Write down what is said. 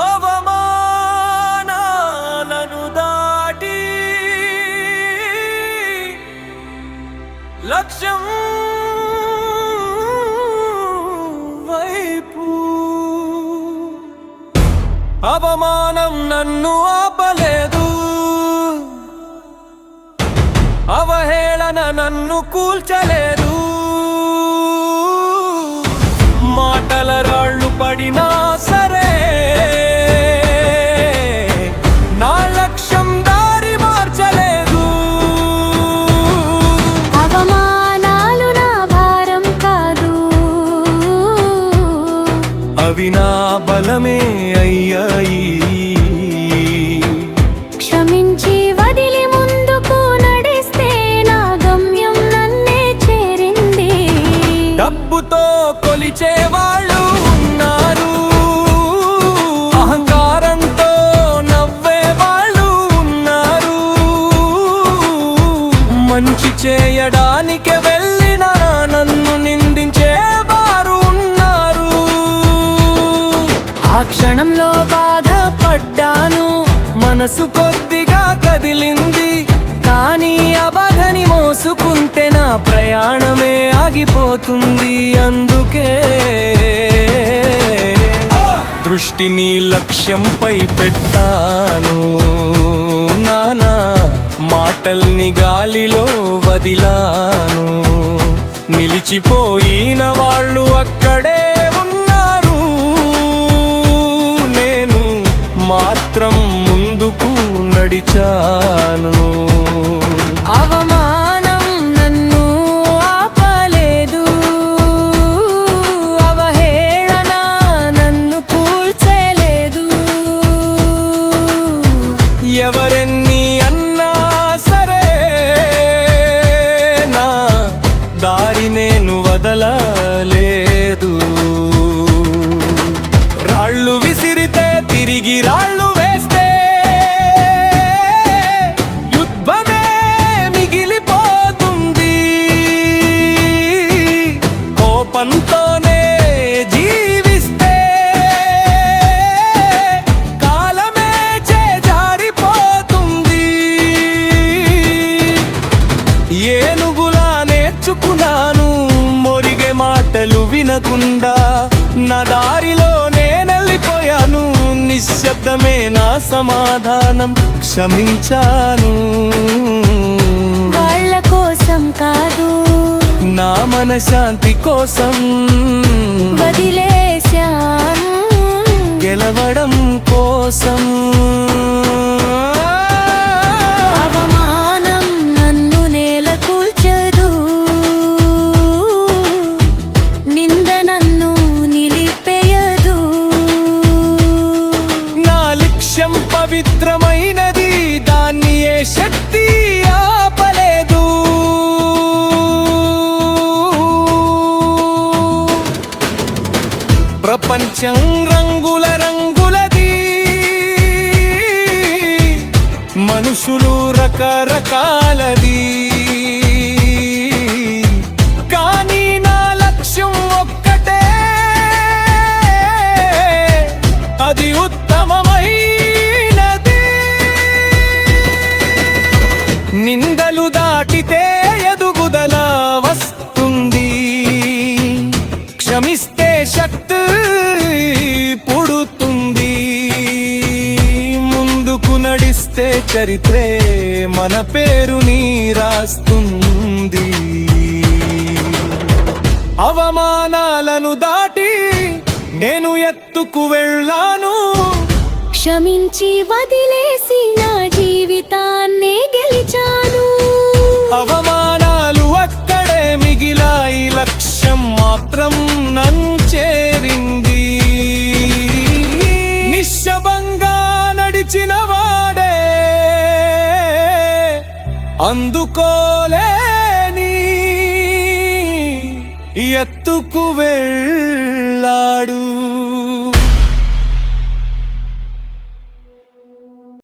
అవమానాలను దాటి లక్ష్యం వైపు. అవమానం నన్ను ఆపలేదు, అవహేళన నన్ను కూల్చలేదు. మాటల రాళ్ళు పడినా సరే నా లక్ష్యం దారి మార్చలేదు. అవమానాలు నా భారం కాదు, అవి నా బలమే అయ్యాయి. క్షమించి వదిలి ముందుకు నడిస్తే నా గమ్యం నన్నే చేరింది. డబ్బుతో కొలిచేవాళ్ళు ఉన్నారు, అహంకారంతో నవ్వేవాళ్ళు ఉన్నారు. మంచి చేయడానికి వెళ్ళిన నన్ను నిందించేవారు ఉన్నారు. ఆ క్షణంలో బాధపడ్డాను, మనసు కొద్దిగా కదిలింది. కానీ ఆ బాధని మోసుకుంటే నా ప్రయాణమే ఆగిపోతుంది. అందుకే దృష్టిని లక్ష్యంపై పెట్టాను. నానా మాటల్ని గాలిలో వదిలాను. నిలిచిపోయిన వాళ్ళు అక్కడే ఉన్నారు, నేను మాత్రం ముందుకు నడిచాను. అవమానం నన్ను ఆపలేదు, అవహేళన నన్ను కూల్చలేదు. ఎవరెన్ని అన్నా సరే నా దారి నేను వదలలేదు. రాళ్ళు విసిరితే తిరిగి రాళ్ళు వేస్తే యుద్ధమే మిగిలిపోతుంది. కోపంతోనే జీవిస్తే కాలమే చేజారిపోతుంది. ఏనుగులా నేర్చుకున్నాను మొరిగే మాటలు వినకుండా. నా దారిలో నేనెళ్ళిపోయాను, నిశ్శబ్దమే నా సమాధానం. క్షమించాను, వాళ్ళ కోసం కాదు, నా మనశ్శాంతి కోసం. వదిలేశాను గెలవడం కోసం. అవమానం నన్ను నేల కూల్చదు, నింద నన్ను నిలిపేయదు. నా లక్ష్యం పవిత్రమైనది, దాన్ని ఏ శక్తి ఆపలేదు. ప్రపంచం రంగుల రంగులది, మనుషులు రకరకాలది. కానీ నా లక్ష్యం ఒక్కటే, అది ఉత్తమమైనది. నిందలు దాటితే ఎదుగుదల వస్తుంది, క్షమిస్తే శక్తి పుడుతుంది. ముందుకు నడిస్తే చరిత్రే మన పేరుని రాస్తుంది. అవమానాలను దాటి నేను ఎత్తుకు వెళ్ళాను. క్షమించి వదిలేసి నా జీవితాన్ని గెలిచాను. అవమానాలు అక్కడే మిగిలాయి, లక్ష్యం మాత్రం నన్ను చేరింది. నిశ్శబ్దంగా నడిచిన వాడే అందుకోలేని ఎత్తుకు వెళ్ళాడు.